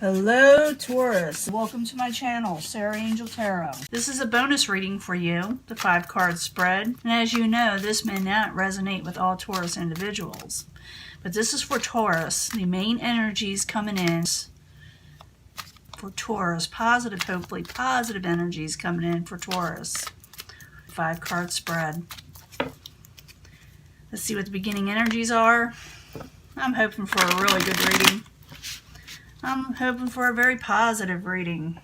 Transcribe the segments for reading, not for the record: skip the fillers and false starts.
Hello Taurus, welcome to my channel, Sarah Angel Tarot. This is a bonus reading for you, the 5-card spread. And as you know, this may not resonate with all Taurus individuals. But this is for Taurus, the main energies coming in for Taurus, positive, hopefully positive energies coming in for Taurus. 5-card spread. Let's see what the beginning energies are. I'm hoping for a really good reading. I'm hoping for a very positive reading.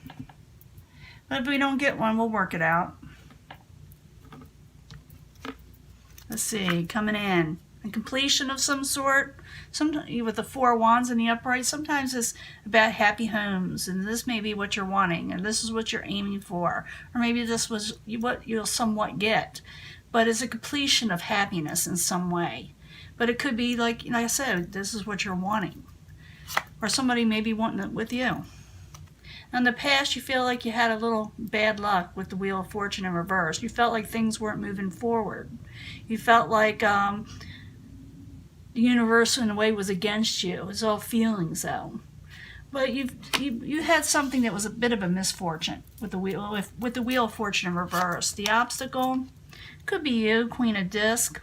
But if we don't get one, we'll work it out. Let's see, coming in. A completion of some sort. Sometimes with the 4 of Wands in the upright, sometimes it's about happy homes. And this may be what you're wanting. And this is what you're aiming for. Or maybe this was what you'll somewhat get. But it's a completion of happiness in some way. But it could be like I said, this is what you're wanting. Or somebody may be wanting it with you. In the past, you feel like you had a little bad luck with the Wheel of Fortune in reverse. You felt like things weren't moving forward. You felt like the universe in a way was against you. It was all feelings though. But you had something that was a bit of a misfortune with the Wheel of Fortune in reverse. The obstacle could be you, Queen of Disc.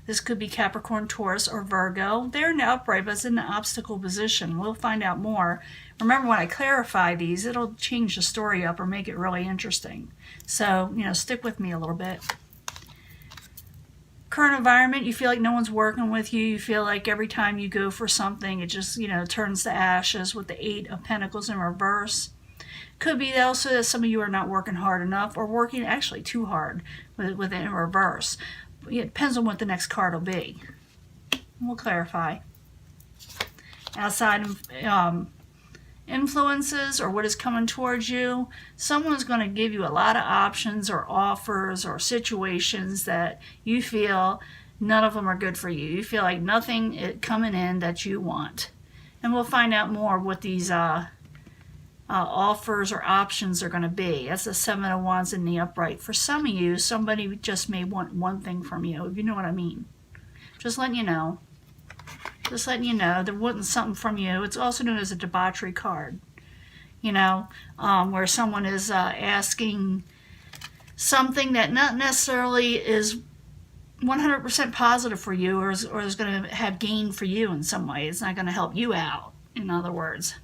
This could be Capricorn, Taurus, or Virgo. They're in the upright, but it's in the obstacle position. We'll find out more. Remember, when I clarify these, it'll change the story up or make it really interesting. So, stick with me a little bit. Current environment, you feel like no one's working with you. You feel like every time you go for something, it just, turns to ashes with the 8 of Pentacles in reverse. Could be also that some of you are not working hard enough or working actually too hard with it in reverse. It depends on what the next card will be. We'll clarify. Outside influences or what is coming towards you, someone's going to give you a lot of options or offers or situations that you feel none of them are good for you. You feel like nothing is coming in that you want. And we'll find out more what these offers or options are going to be. That's the 7 of Wands in the upright. For some of you, somebody just may want one thing from you, if you know what I mean. Just letting you know. Just letting you know they're wanting something from you. It's also known as a debauchery card. Where someone is asking something that not necessarily is 100% positive for you or is going to have gain for you in some way. It's not going to help you out, in other words.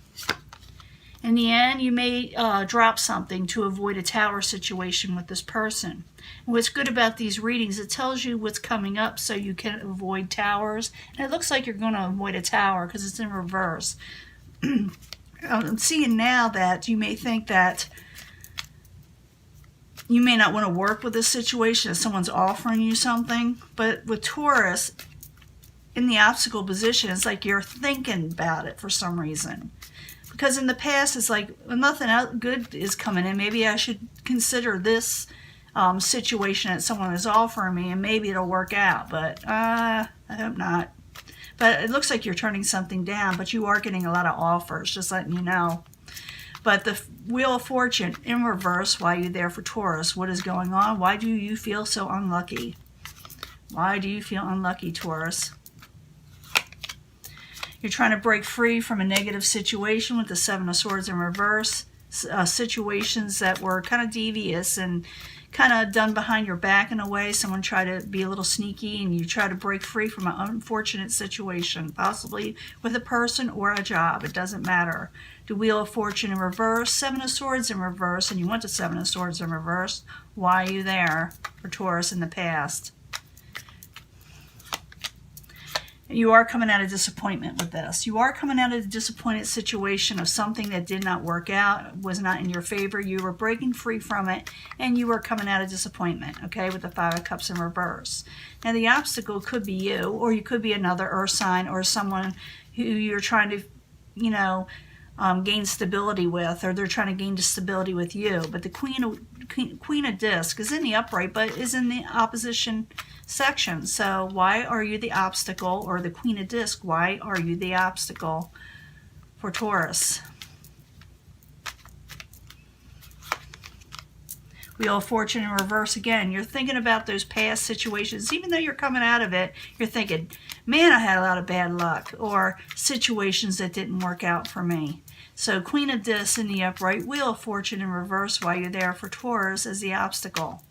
In the end, you may drop something to avoid a tower situation with this person. And what's good about these readings, it tells you what's coming up so you can avoid towers. And it looks like you're going to avoid a tower because it's in reverse. I'm seeing now that you may think that you may not want to work with this situation if someone's offering you something. But with Taurus, in the obstacle position, it's like you're thinking about it for some reason. Because in the past, it's like, well, nothing good is coming in. Maybe I should consider this situation that someone is offering me, and maybe it'll work out. But I hope not. But it looks like you're turning something down, but you are getting a lot of offers, just letting you know. But the Wheel of Fortune in reverse, while you're there for Taurus, what is going on? Why do you feel so unlucky? Why do you feel unlucky, Taurus? You're trying to break free from a negative situation with the 7 of Swords in reverse. Situations that were kind of devious and kind of done behind your back in a way. Someone tried to be a little sneaky and you try to break free from an unfortunate situation, possibly with a person or a job. It doesn't matter. The Wheel of Fortune in reverse, 7 of Swords in reverse, and you want the 7 of Swords in reverse. Why are you there for Taurus in the past? You are coming out of disappointment with this. You are coming out of a disappointed situation of something that did not work out, was not in your favor. You were breaking free from it, and you were coming out of disappointment, okay, with the 5 of Cups in reverse. Now, the obstacle could be you, or you could be another earth sign or someone who you're trying to, gain stability with, or they're trying to gain stability with you. But the Queen of Disc is in the upright, but is in the opposition section. So why are you the obstacle, or the Queen of Disc, why are you the obstacle for Taurus? Wheel of Fortune in reverse again. You're thinking about those past situations. Even though you're coming out of it, you're thinking, man, I had a lot of bad luck, or situations that didn't work out for me. So Queen of Discs in the upright, Wheel of Fortune in reverse while you're there for Taurus as the obstacle.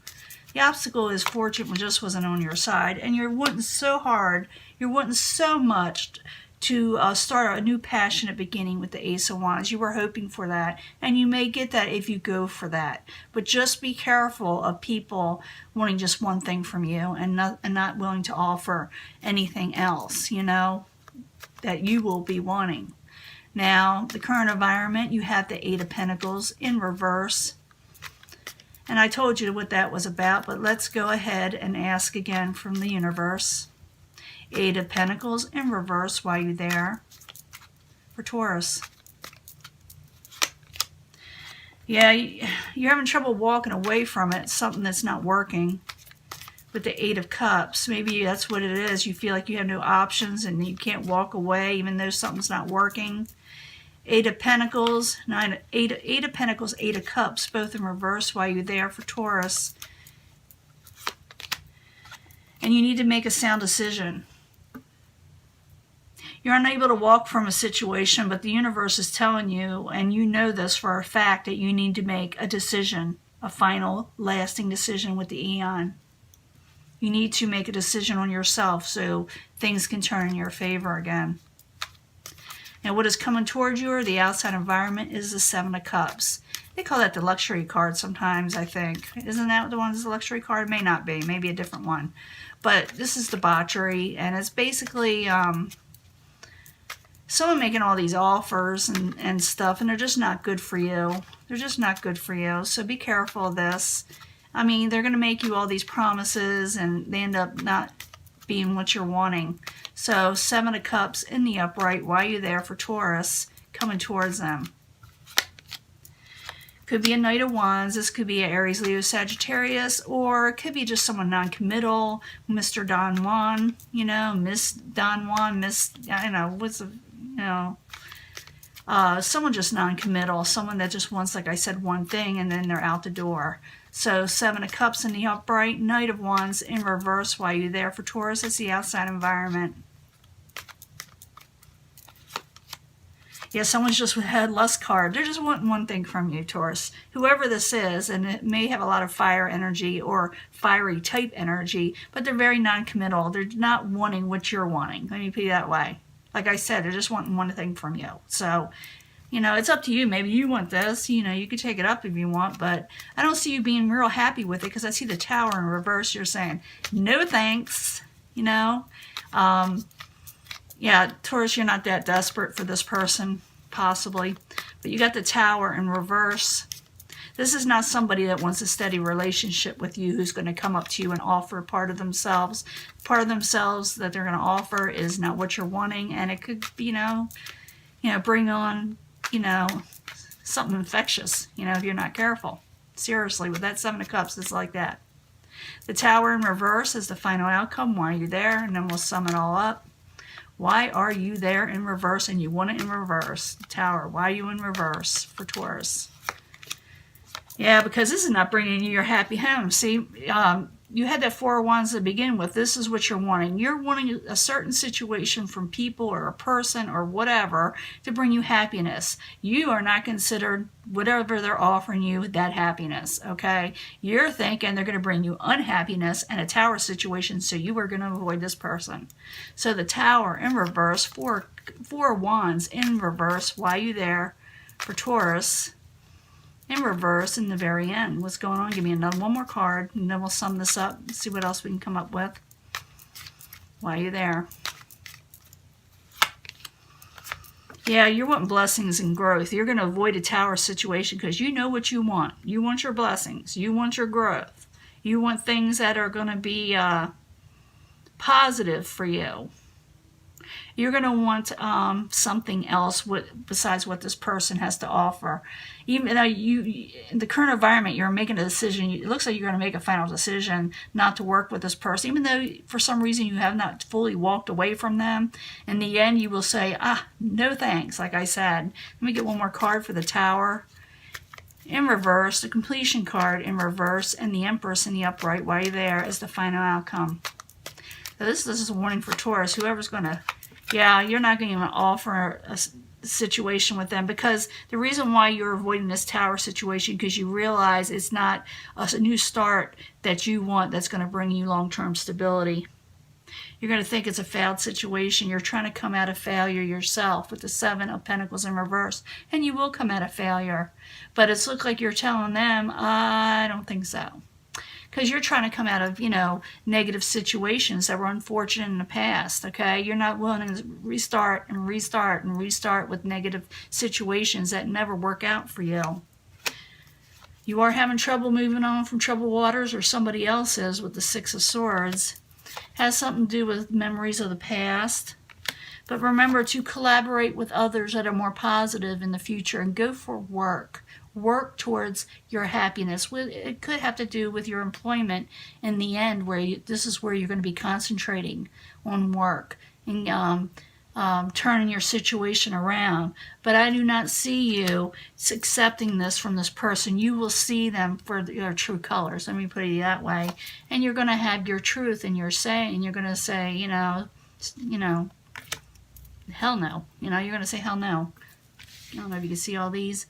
The obstacle is fortune just wasn't on your side, and you're wanting so hard, you're wanting so much to start a new passionate beginning with the Ace of Wands. You were hoping for that, and you may get that if you go for that. But just be careful of people wanting just one thing from you and not willing to offer anything else, you know, that you will be wanting. Now, the current environment, you have the Eight of Pentacles in reverse. And I told you what that was about, but let's go ahead and ask again from the universe. Eight of Pentacles in reverse while you're there for Taurus. Yeah, you're having trouble walking away from it, something that's not working. With the Eight of Cups, maybe that's what it is. You feel like you have no options and you can't walk away even though something's not working. Eight of Pentacles, Eight of Pentacles, Eight of Cups, both in reverse while you're there for Taurus. And you need to make a sound decision. You're unable to walk from a situation, but the universe is telling you, and you know this for a fact, that you need to make a decision, a final, lasting decision with the Aeon. You need to make a decision on yourself so things can turn in your favor again. Now, what is coming towards you or the outside environment is the Seven of Cups. They call that the luxury card sometimes, I think. Isn't that the one that's the luxury card? It may not be. Maybe a different one. But this is debauchery, and it's basically someone making all these offers and stuff, and they're just not good for you. They're just not good for you, so be careful of this. I mean, they're going to make you all these promises, and they end up not being what you're wanting. So, Seven of Cups in the upright while you're there for Taurus, coming towards them. Could be a Knight of Wands. This could be an Aries, Leo, Sagittarius, or it could be just someone non-committal, Mr. Don Juan, you know, Miss Don Juan, Miss, I don't know, what's the, you know, someone just non-committal, someone that just wants, like I said, one thing and then they're out the door. So Seven of Cups in the upright, Knight of Wands in reverse while you're there for Taurus. It's the outside environment. Yeah, someone's just had lust card. They're just wanting one thing from you, Taurus. Whoever this is, and it may have a lot of fire energy or fiery type energy, but they're very non-committal. They're not wanting what you're wanting. Let me put it that way. Like I said, they're just wanting one thing from you. So, you know, it's up to you. Maybe you want this. You know, you could take it up if you want, but I don't see you being real happy with it because I see the Tower in reverse. You're saying, no thanks, you know. Yeah, Taurus, you're not that desperate for this person, possibly. But you got the Tower in reverse. This is not somebody that wants a steady relationship with you who's going to come up to you and offer part of themselves. Part of themselves that they're going to offer is not what you're wanting, and it could, you know, bring on, you know, something infectious, you know, if you're not careful. Seriously, with that Seven of Cups, it's like that. The Tower in reverse is the final outcome. Why are you there? And then we'll sum it all up. Why are you there in reverse and you want it in reverse? Tower, why are you in reverse for Taurus? Yeah, because this is not bringing you your happy home. See, you had that Four of Wands to begin with. This is what you're wanting. You're wanting a certain situation from people or a person or whatever to bring you happiness. You are not considered whatever they're offering you that happiness, okay? You're thinking they're going to bring you unhappiness and a Tower situation, so you are going to avoid this person. So the Tower in reverse, Four Wands in reverse, why are you there for Taurus? In reverse in the very end. What's going on? Give me one more card, and then we'll sum this up and see what else we can come up with. Why are you there? Yeah, you're wanting blessings and growth. You're going to avoid a Tower situation because you know what you want. You want your blessings. You want your growth. You want things that are going to be positive for you. You're going to want something else besides what this person has to offer. Even though in the current environment, you're making a decision. It looks like you're going to make a final decision not to work with this person, even though for some reason you have not fully walked away from them. In the end, you will say, no thanks, like I said. Let me get one more card for the Tower. In reverse, the Completion card in reverse, and the Empress in the upright, while you're there, is the final outcome. So this is a warning for Taurus. Whoever's going to... Yeah, you're not going to even offer situation with them, because the reason why you're avoiding this Tower situation, because you realize it's not a new start that you want that's going to bring you long-term stability. You're going to think it's a failed situation. You're trying to come out of failure yourself with the Seven of Pentacles in reverse, and you will come out of failure. But it's looked like you're telling them, I don't think so. Because you're trying to come out of, negative situations that were unfortunate in the past, okay? You're not willing to restart and restart and restart with negative situations that never work out for you. You are having trouble moving on from troubled waters, or somebody else is, with the Six of Swords. Has something to do with memories of the past. But remember to collaborate with others that are more positive in the future, and go for work. Work towards your happiness. It could have to do with your employment in the end, where this is where you're going to be concentrating on work and turning your situation around. But I do not see you accepting this from this person. You will see them for their true colors. Let me put it that way. And you're going to have your truth, and you're going to say, hell no. You're going to say hell no. I don't know if you can see all these.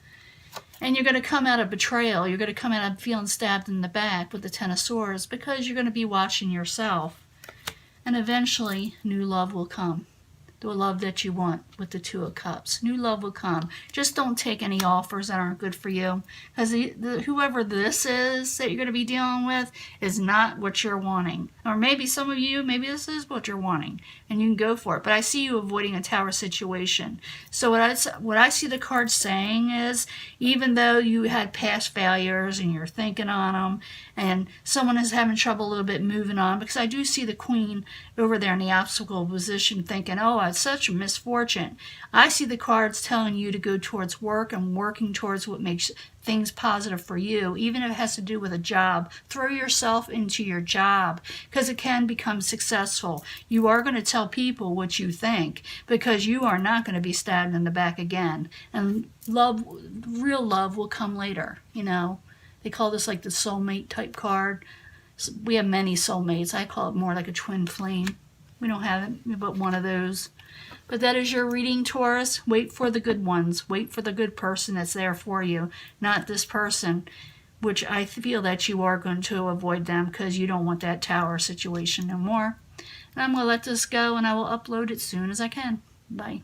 And you're going to come out of betrayal. You're going to come out of feeling stabbed in the back with the Ten of Swords, because you're going to be watching yourself. And eventually, new love will come. The love that you want with the Two of Cups. New love will come. Just don't take any offers that aren't good for you. Because whoever this is that you're going to be dealing with is not what you're wanting. Or maybe some of you, maybe this is what you're wanting. And you can go for it. But I see you avoiding a Tower situation. So what I see the card saying is, even though you had past failures and you're thinking on them, and someone is having trouble a little bit moving on, because I do see the Queen over there in the obstacle position thinking, oh, it's such a misfortune. I see the cards telling you to go towards work and working towards what makes things positive for you, even if it has to do with a job. Throw yourself into your job, because it can become successful. You are going to tell people what you think, because you are not going to be stabbed in the back again. And love, real love, will come later. They call this like the soulmate type card. We have many soulmates. I call it more like a twin flame. We don't have it, but one of those. But that is your reading, Taurus. Wait for the good ones. Wait for the good person that's there for you, not this person, which I feel that you are going to avoid them, because you don't want that Tower situation no more. And I'm going to let this go, and I will upload it soon as I can. Bye.